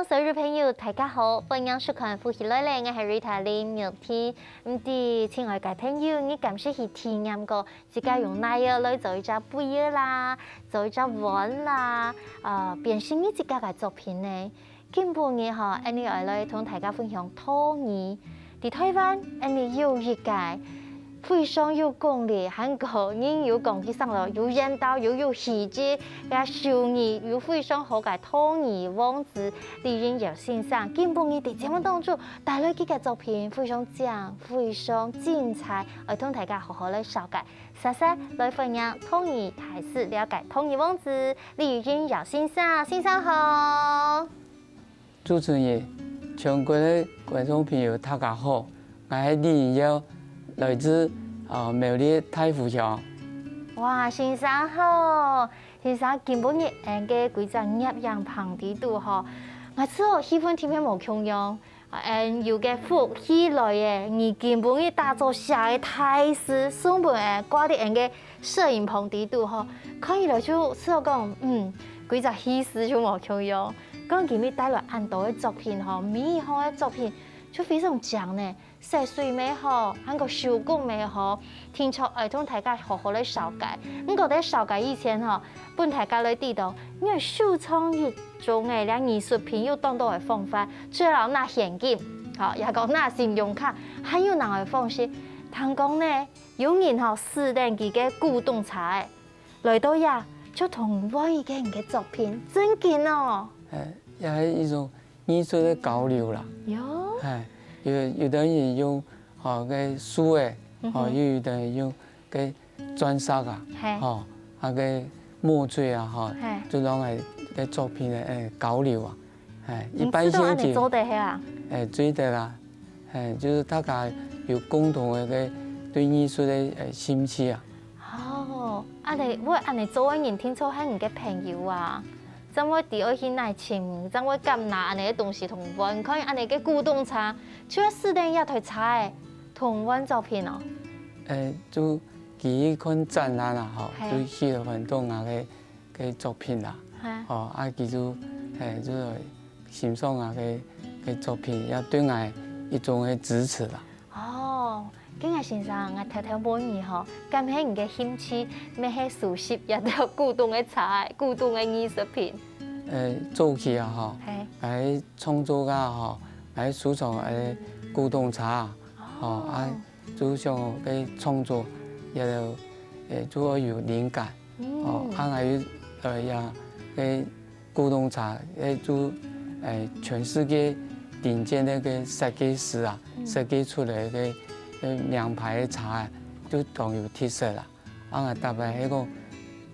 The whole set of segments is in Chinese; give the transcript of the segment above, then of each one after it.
所有朋友，大家好，歡迎收看《富喜來了》，我係 Rita 林妙天。親愛嘅朋友，你敢是去體驗過自己用哪樣來做一隻布葉啦，做一隻碗啦，變成你自己嘅作品呢？今半日嗬，我哋來同大家分享陶藝。喺台灣，我哋有一個非常有功力，韓國人有講起上嚟，有演到又有戲劇嘅手藝，有非常好嘅陶藝王子，令人有欣賞。今半日喺節目當中帶來幾個作品，非常正，非常精彩，我同大家好好來紹介。謝謝來分享陶藝大使，了解陶藝王子，令人有欣賞。欣賞好。主持人，全國的觀眾朋友大家好，我係李耀。來自苗栗太湖鄉。哇，先生好，先生今半日嘅幾隻葉樣棚地度嗬，我真喜歡聽片無窮樣，有嘅福氣來嘅，而今半日打造下嘅態勢，送本掛啲嘅攝影棚地度嗬，看起來就似我講，幾隻氣勢就無窮樣，講今日帶來很多嘅作品嗬，美好嘅作品就非常正呢。色水美好，韓國手工美好，聽出同大家好好嚟紹介。我覺得紹介以前嗬，本大家嚟知道，因為手創一種嘅兩藝術品有當到嘅方法，除了拿現金，也講拿信用卡，還有哪個方式？聽講呢，有人試訂佢嘅古董茶，來到呀就同外嘅人嘅作品真勁哦。也係一種藝術嘅交流啦。有的人用個書誒，有的人用個鑽石啊，個墨水啊，就當係個作品嘅交流啊。一般性嘅做得係啊？做得啦，就是大家有共同嘅個對藝術嘅興趣啊。哦，我做嘅人聽說係你嘅朋友啊。怎會第二天來請？怎會咁拿安尼嘅東西同溫？看安尼嘅古董茶，除咗試訂一台茶同溫作品哦。就幾款展覽啦，就去了很多嘅作品啦，佢就欣賞嘅作品，也對我一種嘅支持啦。哦，今日先生，我偷偷問你嗬，咁係你嘅興趣，咩係熟悉一啲古董嘅茶、古董嘅藝術品？做起啊，喺創作噶喺收藏古董茶，就想嘅創作也就有靈感，還有嘅古董茶，就全世界頂尖嘅個設計師啊，設計出來嘅名牌嘅茶，就當有特色啦。特別係個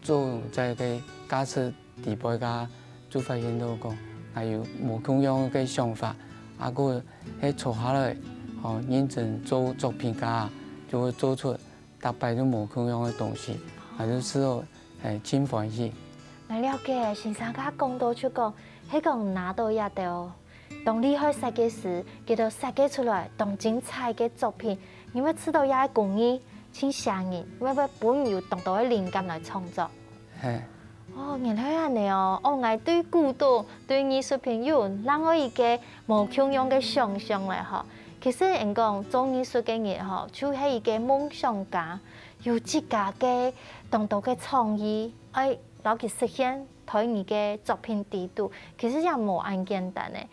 作用在個假設地位噶。就發現到講，還有無同樣嘅想法，個喺坐下來，認真做作品家，就會做出特別嘅無同樣嘅東西，就使我真歡喜。我了解，先生家講到出講，喺講拿到一條，當厲害設計師，佢就設計出來當精彩嘅作品，因為知道也係工藝，請上癮，因為本有當到嘅靈感來創作。原來係你哦！我對古董、對藝術品有讓我一個無窮樣嘅想象嚟嗬。其實人講做藝術嘅人嗬，就係一個夢想家，有自家嘅獨到嘅創意，攞佢實現喺你嘅作品地度。其實也冇咁簡單嘅。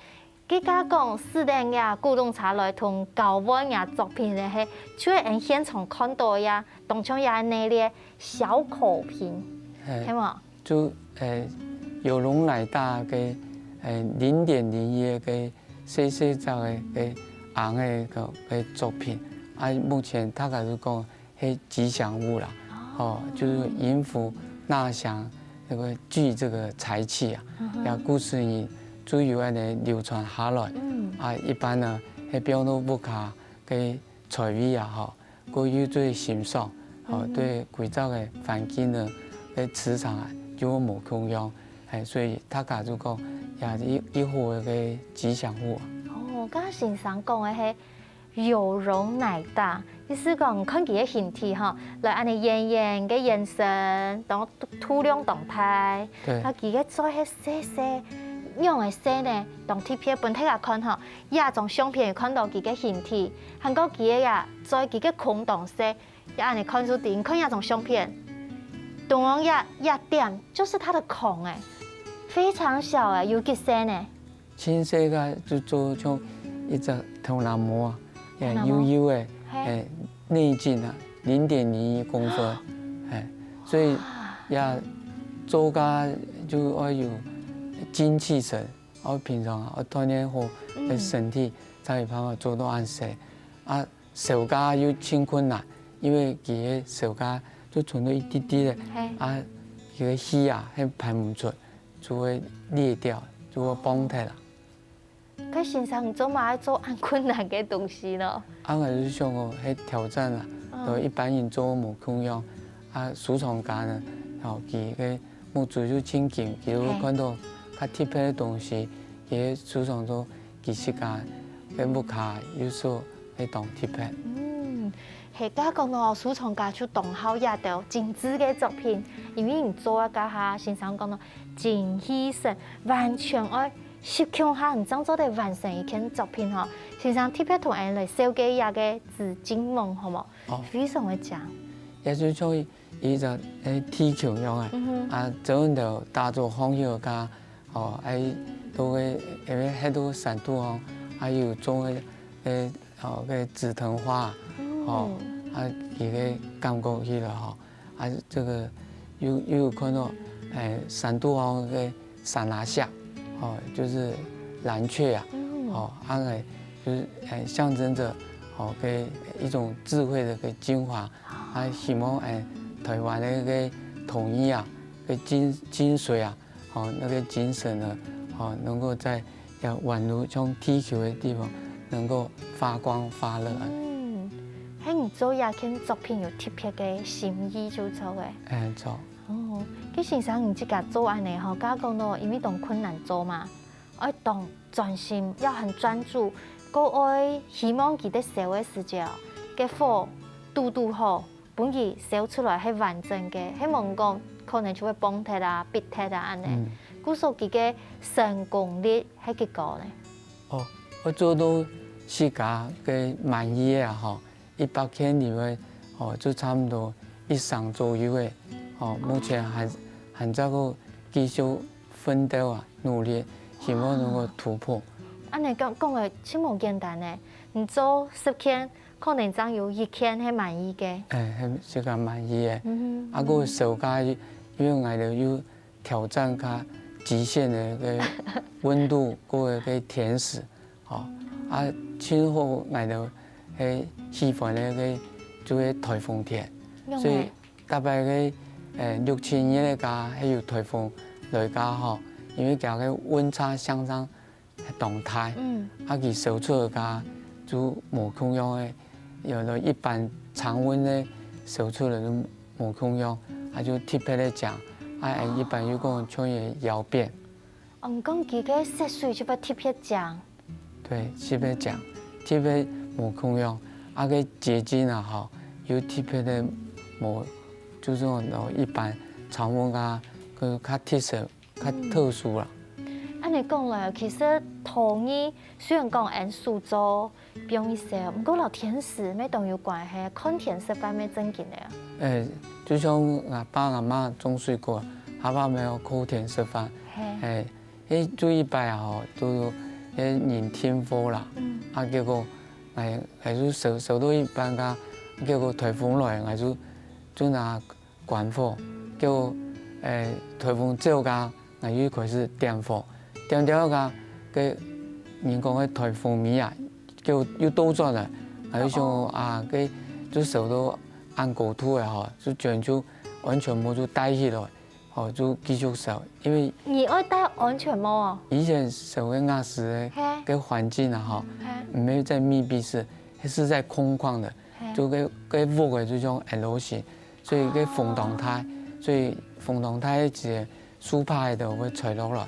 佢家講試訂呀古董茶來同交換呀作品咧，係就係喺現場看到呀，當場也係那啲小口品，係嘛？就有容乃大嘅0.01嘅細細隻嘅紅嘅作品，目前大概就講係吉祥物啦，就是迎福納祥那個聚這個財氣啊，也故事呢就有安尼流傳下來，一般呢係表露不卡嘅財味啊，個有最欣賞，對規則嘅環境呢嘅磁場啊。就無窮樣，所以大家就講也一戶嘅吉祥物。剛才先生講嘅係有容乃大，意思講看佢嘅形體嗬，來按你圓圓嘅眼神，當肚量動態，佢嘅再係細細样的色呢，当贴片本体来看吼，也从相片看到佢嘅形体，韩国佢嘅呀，在佢嘅空洞色，也安尼看出点，看也从相片，同样也点，就是它的孔哎，非常小哎，有几色呢？青色个就做像一只头南膜啊，悠悠的，内径啊0.01公分，所以也做个就要有精气神，我平常我锻炼好的身体，才有办法做到安色。啊，手架又真困难，因为佢嘅手架就存到一滴滴的，啊，佢嘅气啊，係排唔出，就會裂掉，就會崩塌啦。佢先生做嘛做按困難嘅東西咯？我就想講係挑戰啦，就一般人做冇咁樣，啊，收藏家呢，哦，佢嘅木材就真勁，佢會看到較特別嘅東西，佢收藏到技術家嘅木卡有所係當特別。係家講到收藏家就動好也到精緻嘅作品，因為你做一家下先生講到精氣神，完全愛攝強下唔爭做嚟完成一件作品嗬。先生特別同人嚟設計一個紫金夢，好冇？非常嘅正。也就像一隻鐵橋一樣啊，走到大做方向家，哦，都會因為喺度山度哦，還有種嘅紫藤花。哦，佢嘅感覺去了哈，這個又看到山度哦嘅山拿下，哦，就是藍雀啊，哦，就是象徵着哦嘅一種智慧的嘅精華，希望台灣的個統一啊，嘅精髓啊，哦，那個精神呢，哦，能夠在宛如像地球的地方，能夠發光發熱。喺你做一件作品有特別嘅心意就做嘅。做。哦，佢先生你自己做安尼吼，家講到因為當困難做嘛，愛當專心，要很專注，個愛希望佢哋燒嘅時間，嘅火度好，本佢燒出來係完整嘅，希望講可能就會崩塌啊、裂塌啊安尼。故所佢嘅成功率係幾高呢？哦，我做到自家嘅滿意啊，吼。100件裡面，哦，就差不多100左右嘅，哦，目前還在個繼續奮鬥啊，努力，希望能夠突破。安尼講嘅真無簡單呢，你做10件，可能只有1件係滿意嘅。係自家滿意嘅。啊，個手架因為我哋要挑戰較極限嘅個溫度，個個甜食，哦，啊，今後我哋係喜歡咧個做個颱風天，所以特別個6000年嘅家係有颱風來家吼，因為佢個溫差相當動態，啊佢燒出嘅家就無同樣嘅，有了一般常溫咧燒出嚟就無同樣，啊就特別嚟講，啊一般有講像嘢窯變。講佢個色水就不特別講。對，特別講，特別無同樣。啊個結晶啊，吼，有特別的無，就是講一般常溫家佢較特色、較特殊啦。按你講來，其實陶藝雖然講按塑造表現少，唔過老甜食咩都有關係，看甜食方面正經的。就像阿爸阿媽種水果，阿爸沒有靠甜食飯，做一擺啊，都人天火啦，啊結果。係就受到一般家叫個颱風來，就拿關火，叫颱風走家，就開始點火，點家個人講個颱風尾啊，叫又倒轉來，就想啊個就受到安高土嘅嗬，就全就完全冇就帶起來，哦就繼續燒，因為你愛戴安全帽啊？以前受嘅壓實嘅個環境啊，沒有在密閉室，是在空曠的，就個屋嘅就種 L 型，所以個風動態，所以風動態一隻樹派就會垂落來，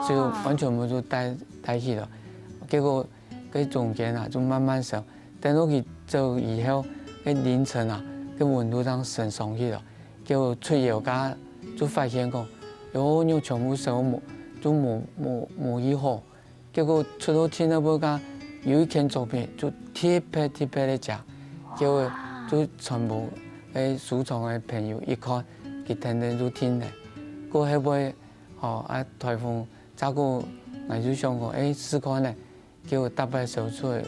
所以完全冇就帶起來，結果個中間啊就慢慢燒，等到佢走以後，個凌晨啊個溫度當升上去了，結果出油家就發現講，有全部燒就冇以後，結果出到去那邊間有一件作品就特別的正，結果就全部誒書廠嘅朋友一看，佢聽聽就聽咧。過後尾台風再個我就想講試看咧，結果搭擺手出嚟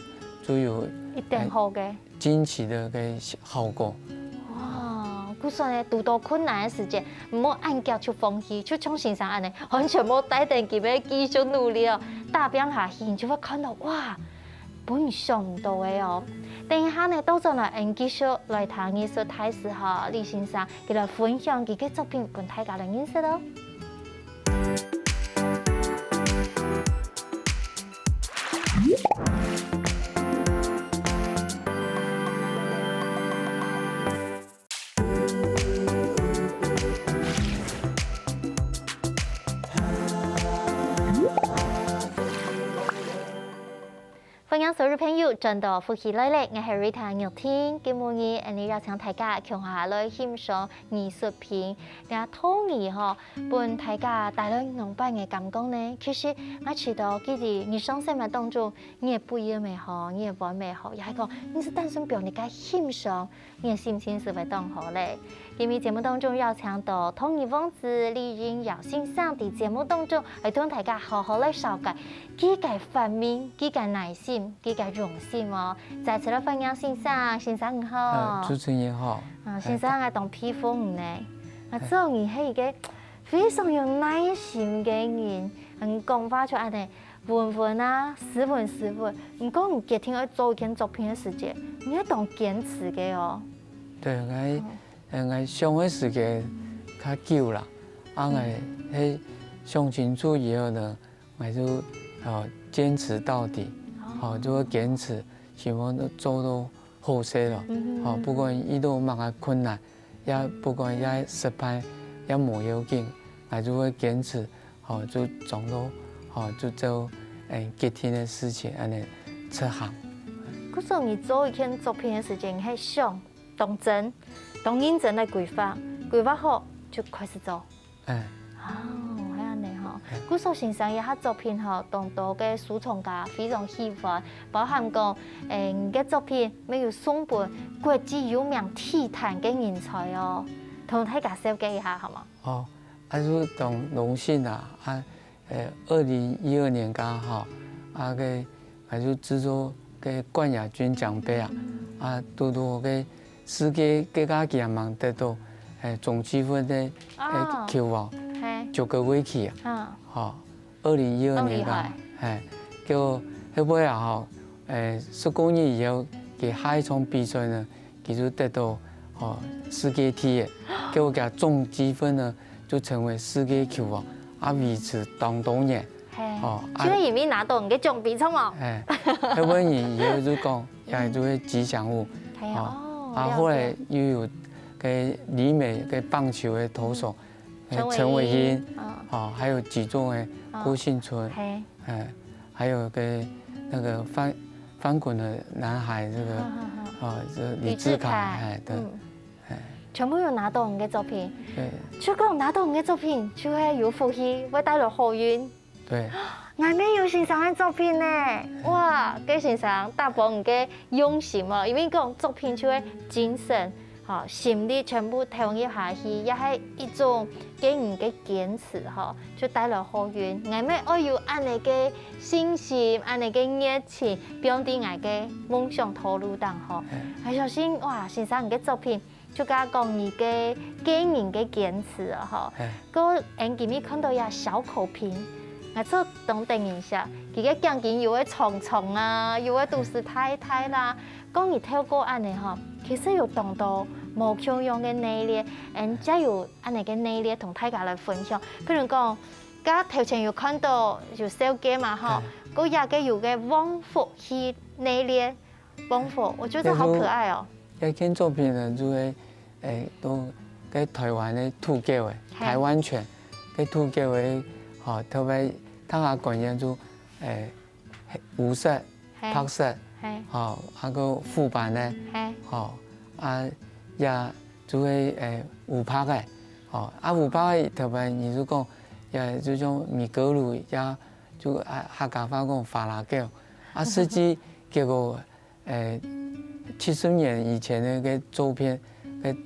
就有一定好嘅驚奇的個效果。就算咧遇到困難嘅時節，唔好按腳就放棄，就像先生安尼，完全冇帶定佢要繼續努力哦。打拼下去，你就會看到哇，本想唔到嘅哦。等一下呢，到陣來繼續來談藝術大師哈李先生，佢來分享佢嘅作品，跟大家來認識咯。歡迎所有朋友轉到福喜來咧，我係 Rita 葉天，今日你邀請大家共下來欣賞藝術品，然後討議嗬，幫大家帶來兩百嘅感覺呢。其實我知道佢哋日常生活當中，你嘅背影咪好，你嘅畫咪好，又係講你是單純表你嘅欣賞，你嘅心情是會當好咧。今日節目當中邀請到統一王子李雲堯先生喺節目當中，嚟同大家好好來紹介幾個發明、幾個耐心、幾個用心哦。再次來歡迎先生，先生你好。主持人好。先生係當披風呢，知道你係一個非常有耐心嘅人，講話就安尼文文啊，斯文。唔講你決定要做一件作品嘅時節，你係當堅持嘅哦。對，我上嘅時間較久啦，我係想清楚以後呢，我就堅持到底，就會堅持，希望都做到好些咯。不管遇到乜嘢困難，也不管也失敗，也冇要緊，我就會堅持，就做到，就做吉天嘅事情，安尼出行。嗰時候你做一件作品嘅時間，你係想當真？當認真來規劃好就開始做。係安尼吼。古時先生嘅作品吼，當多嘅收藏家非常喜歡，包含講你嘅作品沒有送俾國際有名體壇嘅人才哦，同大家紹介一下好嗎？就當榮幸啊！2012年剛好就製作嘅冠亞軍獎盃到嘅。世界各家健忙得到總積分的球王9個位去2012年叫後尾10公里以後嘅下一場比賽呢，佢就得到世界第一，叫我嘅總積分呢就成為世界球王，維持當多年。即係入面拿到人嘅獎盃，錯冇？後尾以後就講也就係吉祥物。後來又有嘅李美嘅棒球嘅投手陳偉英，還有舉重嘅郭婞淳，還有嘅那個翻滾的男孩，這個李智凱，對，全部有拿到人嘅作品。如果拿到人嘅作品，就係有福氣，會帶來好運。對。我咩有先生嘅作品呢？哇，嘅先生大部分嘅用心哦，因為講作品就係精神、心力全部投入下去，也係一種給人嘅堅持就帶來好運。我咩愛有安尼嘅信心，安尼嘅熱情，表達我嘅夢想投入當我相信哇，先生嘅作品就講你嘅給人嘅堅持個今日看到有小口瓶。我做當定一下，佢嘅鏡鏡有嘅蟲蟲啊，有嘅都市太太啦，講你透過安尼其實有當到無窮樣嘅內力，再有安尼嘅內力同大家來分享。譬如講，家頭前有看到有手機嘛嗰日嘅有嘅旺福去內力，旺福，我覺得好可愛哦。一件作品呢，就係都喺台灣嘅土狗嘅台灣犬嘅土狗嘅。特別睇下觀音就五色、白色，個副版咧，也就係五拍嘅，五拍嘅特別，你就講也就种米格鲁也就客家话讲法拉狗，实际结果70年以前的个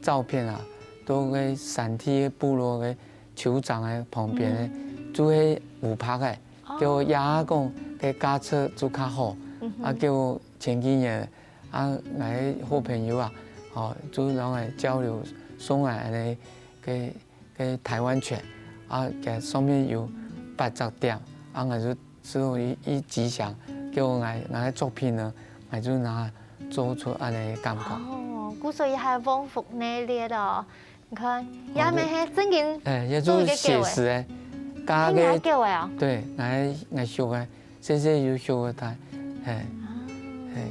照片啊，都个山体部落个酋长的旁边的，做迄有拍的，叫我爷讲个驾车就较好，叫我前几年我好朋友啊，就拢来交流送来安尼个台湾犬，给上面有80点，我就之后一吉祥，叫我我作品呢，我就拿做出安尼感觉。哦，古时也系丰富内敛的，你看，也咪系正经，也就是写实的，加个对，我学的，这有学的台，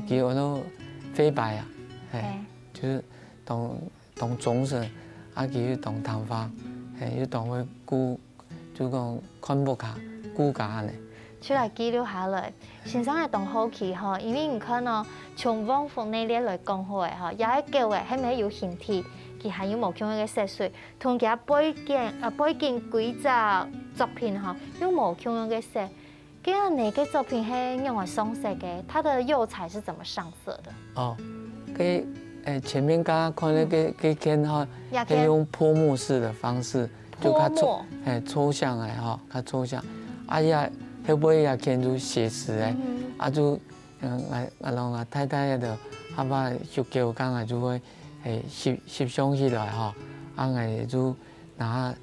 叫那飞白啊，就是当棕色，叫当头发，要当个就讲看不卡骨架安尼。出来記錄下來，先生係當好奇嗬，因為唔可能從往復呢啲來講好嘅嗬，也係叫嘅係咪有形體，佢係有無窮嘅色水，同佢背景規則作品嗬，有無窮嘅色，咁樣你嘅作品係用來上色嘅，它的釉彩是怎麼上色的？哦，前面剛剛看那個片哈，係用潑墨式的方式，就較抽象嘅哈，較抽象，也。迄尾也見做寫實誒，就我太太就把學教講就會翕相起來吼，我就拿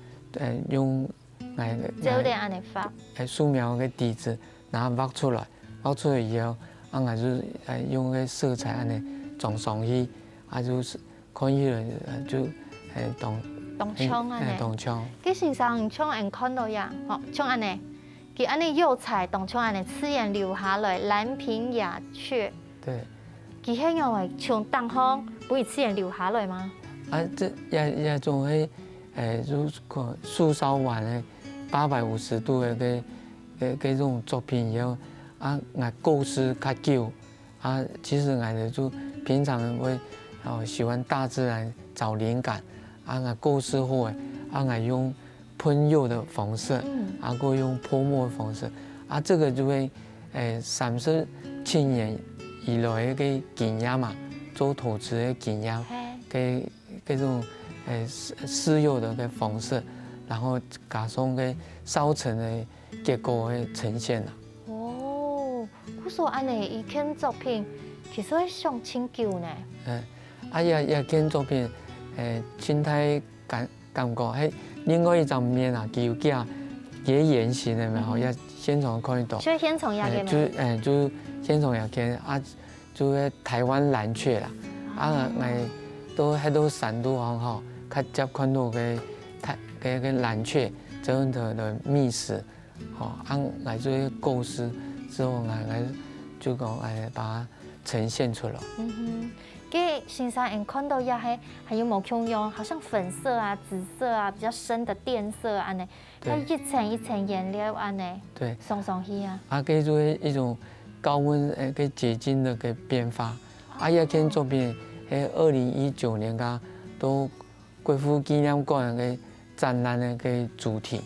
用焦點安尼畫，素描個底子，然後畫出來以後，我就用個色彩安尼裝上去，就是看起來就當槍安尼，當槍。佢先生槍看到呀，槍安尼。佢安尼釉彩當像安尼刺眼流下來，蘭屏雅阙。對。佢係因為從東方不會刺眼流下來嗎？這也種係如果素燒完嘅850度嘅嗰種作品以後，我構思較久，其實我就平常會喜歡大自然找靈感，我構思好嘅，我用噴釉的方式，過用潑墨的方式，這個就會37年以來嘅經驗嘛，做陶瓷嘅經驗，嘅嗰種試釉的嘅方式，然後加上嘅燒成嘅結果嘅呈現啦。哦，我說安尼一件作品其實係上千久呢。一件作品清太感覺係。另外一張面啊，佢有架也圓形的嘛，也現場看得到。所以現場也嘅就現場也見就喺台灣藍鵲啦，我都山都很好，較接看到嘅藍鵲這樣的覓食，我做構思之後，我就講把它呈現出來。給先生看到也係有無窮用，好像粉色啊、紫色啊、比較深的靛色安尼，它一層一層顏料安尼，對，上去啊。給做一種高溫嘅結晶的個變化。一件作品喺2019年噶都國父紀念館嘅展覽嘅個主題。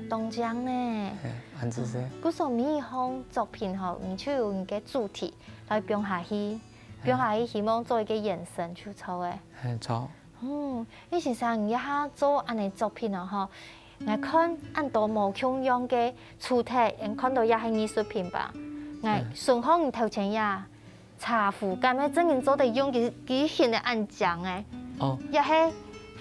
當獎呢？安子是。嗰時每一項作品吼，你就有個主題來表下去。表下去希望做一個延伸出錯嘅。錯。你先生一下做安尼作品啊，吼，我看按多無窮樣嘅主題，看到也係藝術品吧。我順康頭前呀，茶壺咁樣真正做得用幾顯嘅按獎誒。哦。也係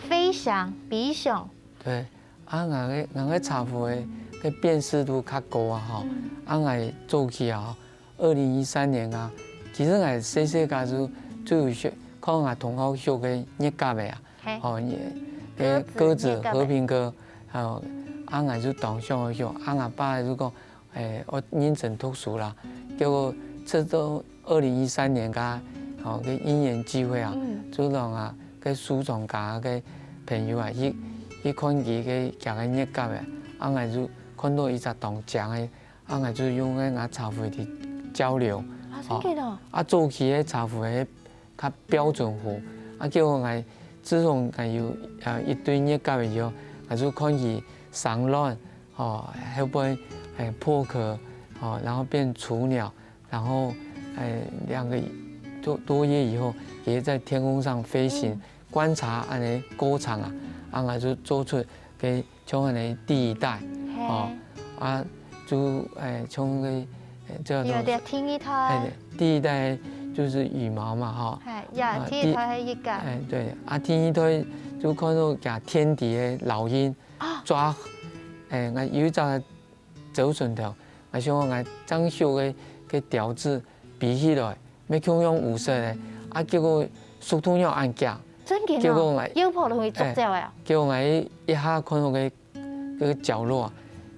飛翔、比翔。對，我個茶壺嘅辨識度較高啊，吼，我做起啊，2013年啊。其實我細個就有學，看我同學學嘅日甲嘅啊，嘅鴿子、和平鴿，我就當上去學，我爸就講，我認真讀書啦，結果直到2013年噶，嘅因緣機會啊，就讓嘅蘇總家嘅朋友啊，去看佢嘅夾嘅日甲嘅，我就看到一隻當獎嘅，我就用嘅我茶壺嚟交流。做起嘅茶壺係較標準壺，叫我自從有一堆日甲以後，我就看佢散乱，哦，会不会破壳，哦，然后变雏鸟，然后2个多月以后，也在天空上飞行，观察安尼歌唱啊，啊就做出个像安尼第一代，哦，啊就像个叫做第一胎，第一代就是羽毛嘛，哈，第一胎係一個，对，啊第一胎就看到甲天敌的老鷹抓，我有一隻走順條，我想我裝修嘅條子比起來，要強用有色的，啊結果屬兔鳥按夾，結果我腰破都會捉走啊，結果我一下看到個角落，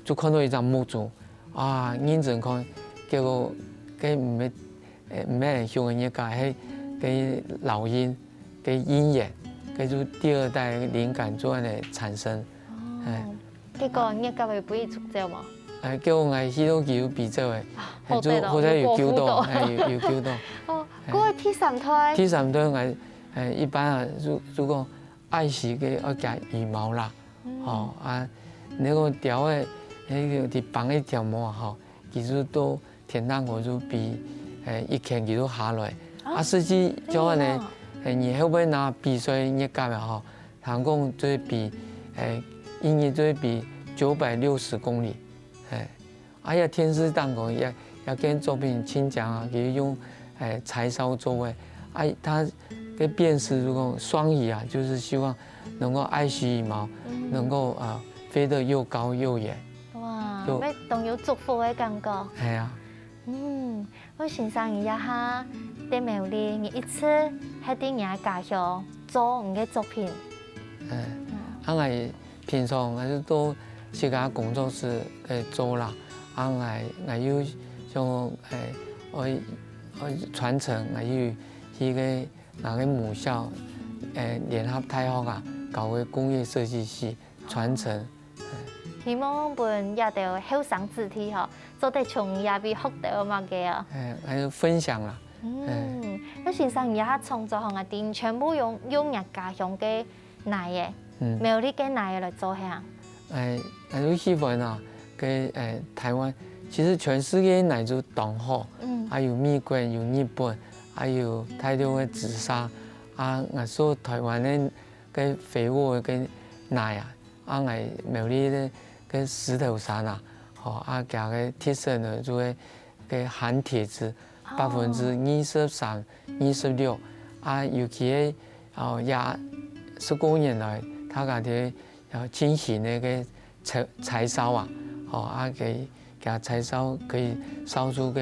就看到一隻木柱，啊認真看，結果佢唔係像人家係個老鷹嘅鷹眼。佢就第2代靈感做安尼產生，結果人家會俾捉走嘛？叫我係去到叫比較嘅，或者有救到，有救到。哦，嗰個第3胎。第3胎我一般啊，如果愛惜嘅要加羽毛啦，哦啊，那個條嘅迄個啲綁一條毛吼，其實都天當我就比一天佢都下來，啊，實際就安尼。你會不會拿比賽你夾嘅吼？談講最比英語最比960公里，呀天師當講也跟作品親講啊，佢用柴燒做嘅，他嘅辨識如果雙語啊，就是希望能夠愛惜羽毛，能夠飛得又高又遠。哇！咩動有祝福嘅感覺。係啊。我欣賞一下啲美麗，你一次喺啲人家鄉做你嘅作品。我平常我都自家工作室做啦，我有像我傳承，我有去個母校聯合大學啊，搞個工業設計師傳承。希望本也到後生子弟嗬，做得從也比學到嘛嘅啊。還有分享啦。我欣賞一下創作行嘅店，全部用人家鄉嘅奶嘅，沒有啲嘅奶嚟做下。我就希望啊，嘅台灣，其實全世界奶就當好，還有美國、有日本，還有大陸嘅紫砂，我說台灣嘅嘅肥沃嘅奶啊，我美麗嘅嘅石頭山啊，加個鐵線的就會嘅含鐵質23%、26%，尤其2019年來，他家啲進行那個柴燒啊，給柴燒可以燒出個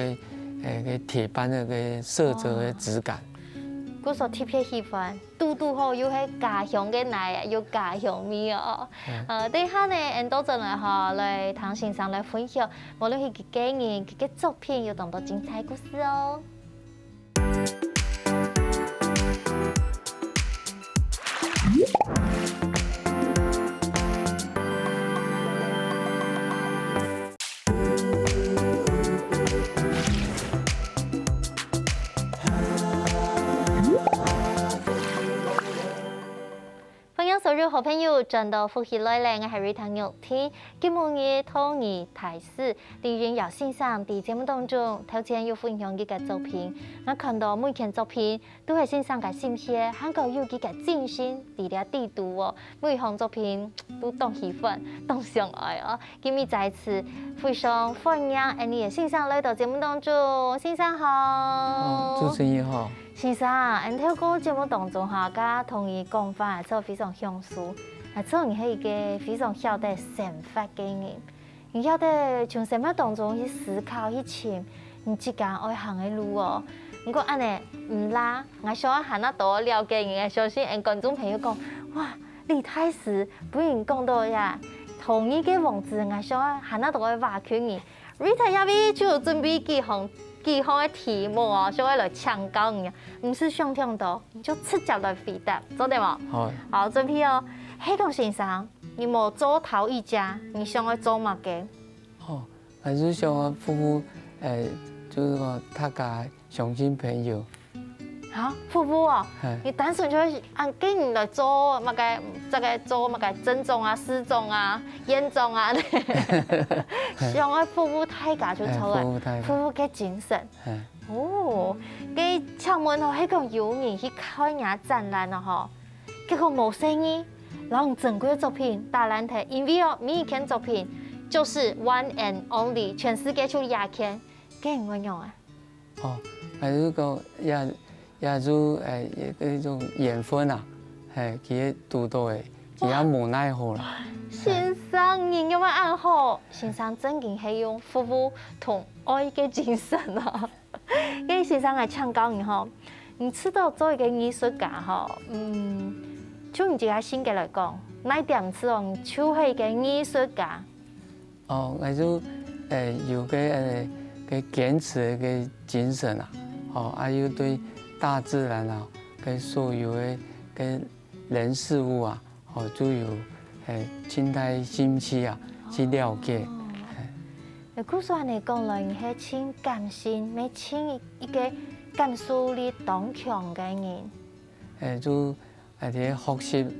鐵板的個色澤的質感。嗰時候特別喜歡，嘟好又係家鄉嘅奶，又家鄉味哦。等下呢，俺都陣來唐先生來分享，無論係佢個人佢嘅作品有咁多精彩故事哦。所有好朋友轉到福喜來咧，我係瑞唐玉天。今日討議台視李雲瑤先生喺節目當中，頭前要分享佢嘅作品。我看到每件作品都係先生嘅心血，還夠有佢嘅精心喺啲地圖哦。每項作品都當喜歡，當相愛哦。今日再次非常歡迎你嘅先生來到節目當中，先生好。主持人好。先生，喺透過節目當中嚇，家同伊講法，做非常享受，做你係一個非常曉得生活嘅人，你曉得從生活當中去思考去尋你自家愛行嘅路哦。不過安尼唔啦，我想行得多了解人，相信人觀眾朋友講，哇，李太師不然講到呀，同一個王子，我想行得多嘅話佢你，Rita 入邊就準備幾項嘅題目哦，想要來搶教你，唔是想聽到，你就直接來回答，做得冇？好，準備哦。黑公先生，你冇做頭一家，你想要做乜嘅？我就想我夫婦，就是個大家相親朋友，啊，瀑布哦，你单纯就会按给你来做乜嘅，这个做乜嘅珍重啊、失重啊、严重啊，上个瀑布太假就错了，瀑布嘅精神。哦，佢厦门吼，迄个有人去开眼展览啊吼，结果冇生意，然后整个作品打烂睇，因为哦，每一件作品就是 one and only， 全世界就亚件，给人用啊。哦，还是讲也就嗰種緣分啊，佢讀到嘅，佢也無奈何啦。先生，你有冇暗號？先生真嘅係用服務同愛嘅精神啊！跟先生係唱教你吼，你知道做一個藝術家吼，就你自己心嘅來講，哪點子哦，你就係一個藝術家。哦，我就有個堅持嘅精神啊，哦，還有對大自然啊，跟所有的跟人事物啊，哦，都有靜態心氣啊去了解。你故說你講來，你係請感性，咪請一個感受力當強嘅人。就喺啲學習，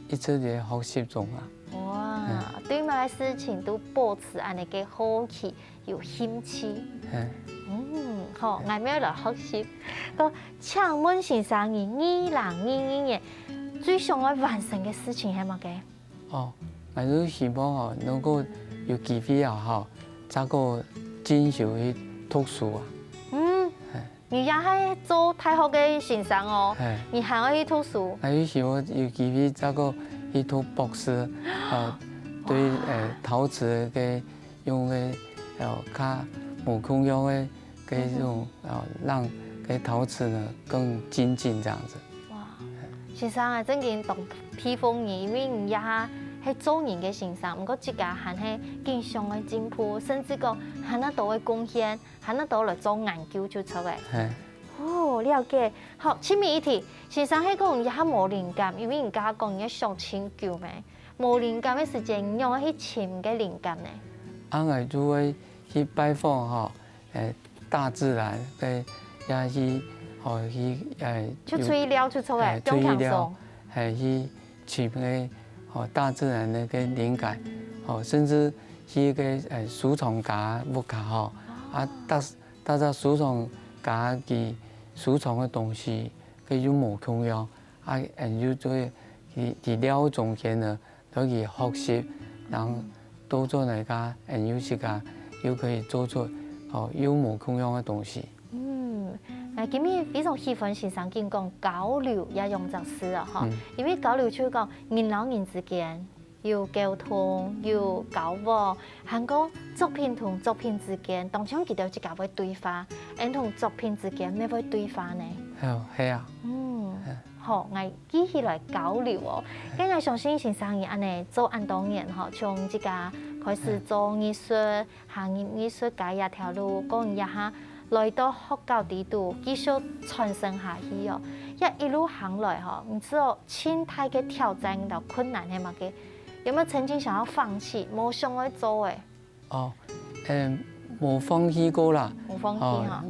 一直喺學習中啊。哇，對每個事情都保持安尼嘅好奇，有興趣。好，我咪來學習。個請問先生，你2022年最想要完成嘅事情係乜嘅？哦，我就希望哦，能夠有機會啊，哈，再個進修去讀書啊。你也係做太學嘅先生哦，你還要去讀書。我就希望有機會再個去讀博士，對陶瓷嘅用嘅較無空用嘅。給這種讓給陶瓷呢更精進這樣子。哇，先生啊，真嘅當批風你，因為你也係做人嘅先生，不過自家還係經常嘅進步，甚至講還得到嘅貢獻，還得到來做研究就出嚟。哦，了解。好，前面一題，先生係講也冇靈感，因為人家講也想請教咩，冇靈感嘅時間，用去尋嘅靈感呢？我就會去拜訪哈，大自然嘅也去，去吹料出嚟，吹料，去尋個大自然嘅靈感，甚至去個收藏家屋企吼，大家收藏家嘅收藏嘅東西，佢有冇共樣，要做啲料中間呢，都去學習，然後多做嚟家，有時間又可以做出。有冇共樣嘅東西。今日非常喜歡先生講交流也用作詩啊，哈，因為交流就係講人與人之間有溝通、有交往，還講作品同作品之間，當場佢哋自己會對話，同作品之間咩會對話呢？係啊。好，我繼續來交流哦。咁我相信先生安尼做咁多年，從自家開始做藝術，行藝術家一條路，講一下來到學校地度，繼續傳承下去哦。一路行來唔知道千大嘅挑戰同困難係乜嘅？有冇曾經想要放棄，冇想去做嘅？冇放棄過啦。冇放棄哈。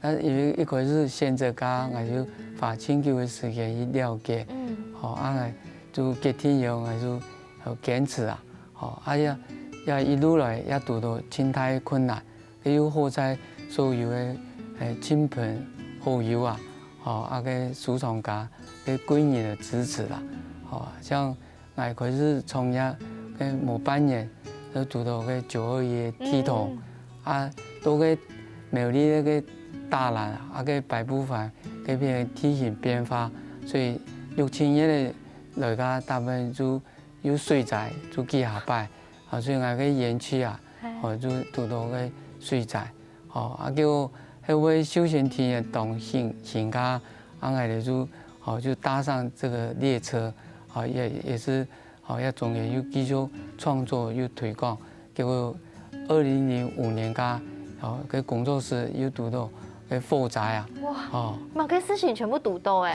因為一開始選擇家，我就花研究嘅時間去了解，就決定要我就堅持啊，也一路來也遇到真大困難，又好在所有嘅親朋好友啊，個收藏家嘅貴人嘅支持啦，像我開始創業嘅冇半年，就遇到個921天堂，到個美麗嘅大蘭個大部分嗰邊體型變化，所以6000年嚟家大部分就有水災就幾下擺，所以我個園區啊，就遇到個水災，叫喺個休閒體驗當行家，我哋就搭上這個列車，也是也仲有繼續創作又推廣，結果2005年家，個工作室又遇到個火災啊！哇！某個事情全部遇到誒，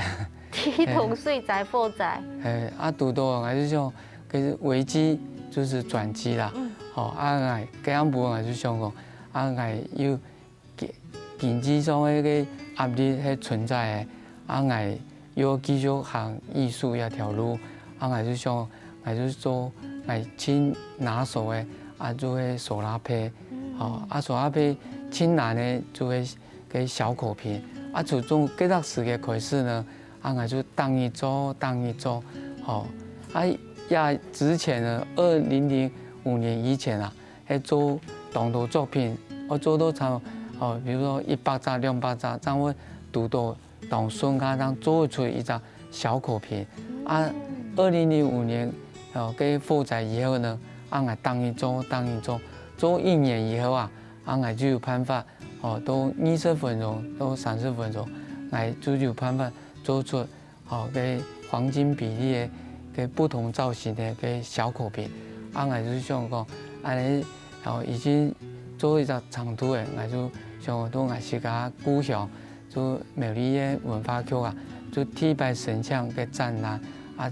地同水災、火災。遇到我就想，個危機就是轉機啦。我咁樣部我就想講，我要经济上迄个压力迄存在的，我要继续行艺术一条路，我就想，我就做我亲拿手的，做迄手拉胚，手拉胚亲难的做迄小口瓶，就从这段时间开始呢，我就当一做，之前呢，2005年以前做动作作品，我做到差比如说100张、200张，这样我读到当孙当做出一张小口瓶。2005年给负责以后呢，我当一做，做1年以后我就有办法都20分钟到30分钟，我就有办法做出给黄金比例的。给不同造型的给小口瓶，我就想讲，已经做一个长途的，我就想到我是个故乡，就美丽的文化局就提摆神像嘅展览，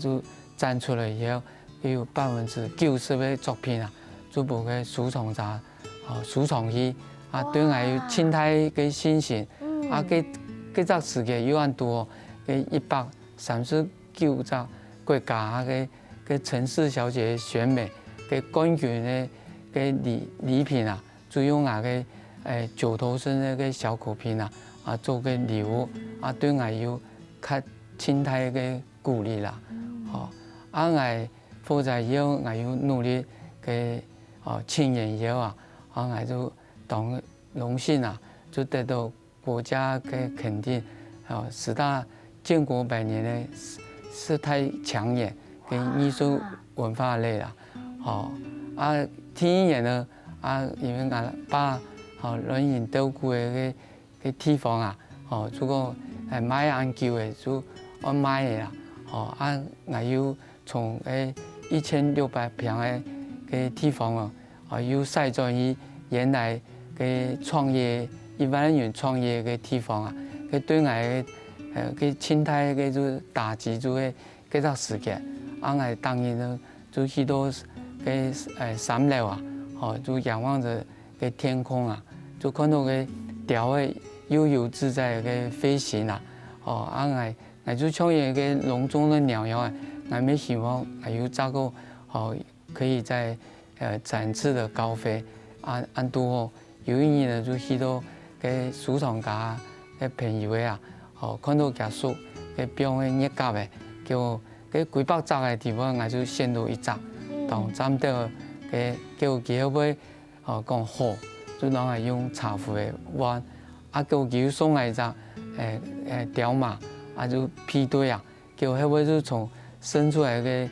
就展出来以后，有90%的作品就部嘅收藏杂，收藏去，对我有清代嘅信心，这时间有很多嘅139张。国家嘅城市小姐选美嘅冠军嘅礼品就用嘅9头身嘅小口瓶做嘅礼物对我有较亲切嘅鼓励啦。我负责以后，我有努力嘅青年以后我就当荣幸就得到国家嘅肯定10大建国100年的。是太抢眼跟艺术文化类啦，第一年呢因为我把软银豆腐的个地方如果买研究的就我买的啦，我有从1600平的个地方有改造于原来个创业1万元创业的地方个对我个清代个就打击就个段时间，我当然呢就去到个3楼就仰望着个天空就看到个鸟个悠游自在个飞行我就像一个笼中的鸟样我们希望有这个可以在展翅的高飞都有一年呢就去到个收藏家个朋友看到结束个表个热夹的，叫个几百张的地方，我就选到1张，当站到个叫几号尾讲好，就让我用茶壶的碗，叫佢送来一张条码，就批对叫迄尾就从生出来个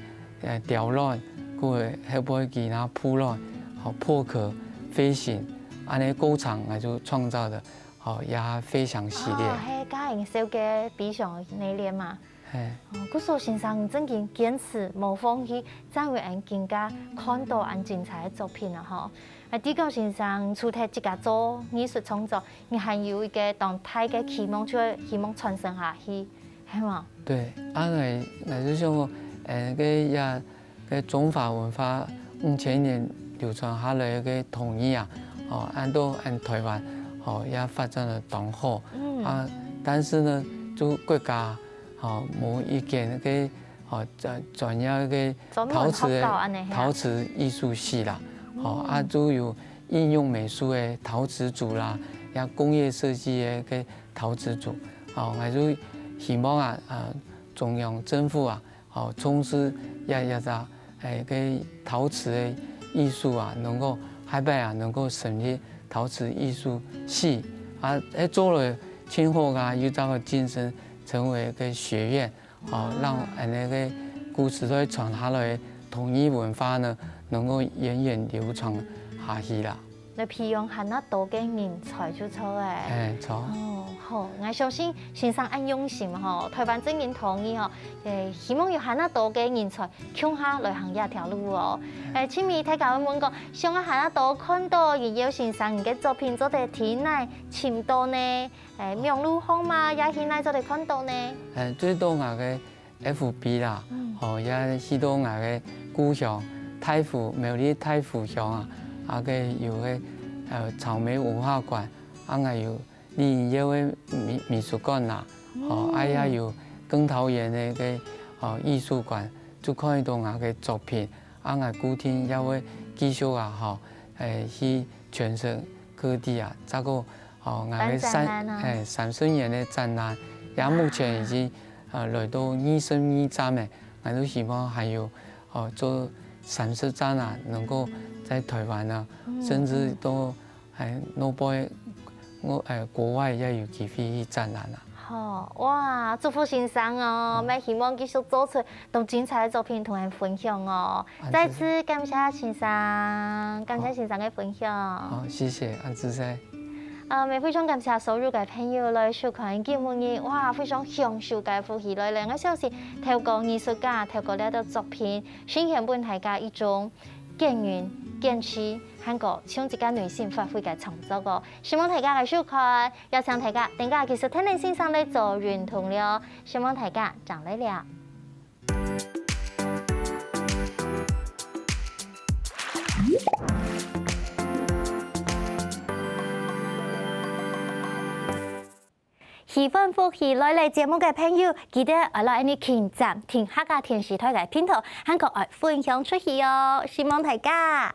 条卵，个迄尾其他铺卵，破壳飞行，安尼高场我就创造的。也飞翔系列。係家人手嘅比上内敛嘛。古時先生真嘅堅持冇放棄，真會讓更加看到很精彩嘅作品第九先生除咗自家做藝術創作，你還有一個當大嘅期望，就希望傳承下去，係嘛？對，我就想個中華文化5000年流傳下來嘅統一按台灣。也發展得當好，但是呢，就國家冇意見嘅專業嘅陶瓷藝術系啦，就有應用美術嘅陶瓷組啦，也工業設計嘅陶瓷組，我就希望中央政府重視個陶瓷嘅藝術能夠海北能夠成立。陶瓷藝術系做了今後有這個晉升成為個學院，讓那個古時代傳下來的統一文化呢，能夠源遠流傳下去啦。你培養很多嘅人才就錯誒。錯。好，我相信先生很用心台灣政府同意希望有很多嘅人才衝下來行一條路前面睇教問講，想很多看到有先生嘅作品做得天內簽到呢，名錄好嘛，也現在做得看到呢。最多我嘅 FB 啦，也去到我嘅故鄉太湖苗栗太湖鄉個有個草莓文化館，有你因為美術館啦，也有更桃園的個藝術館，就看到我嘅作品，我古天也會繼續去全省各地這個我嘅30年的展覽，也目前已經來到22站嘅，我都希望還有做30站能夠在台灣甚至都諾貝國外也有機會去展覽好哇，祝福先生哦，咪希望繼續做出更精彩嘅作品同人分享哦。再次感謝先生，感謝先生嘅分享。好，謝謝安子生。咪非常感謝所有嘅朋友來收看節目嘅，哇，非常享受嘅歡喜來2個小時，透過藝術家，透過呢啲作品，呈現俾大家一種堅韌、堅持，韓國唱一個女性發揮嘅創作個，希望大家嘅收看，邀請大家其實聽你先生嚟做認同了，希望大家長嚟了。喜歡福喜來嚟節目嘅朋友，記得來你點讚、聽下個電視台嘅片頭，韓國愛分享出去哦，希望大家。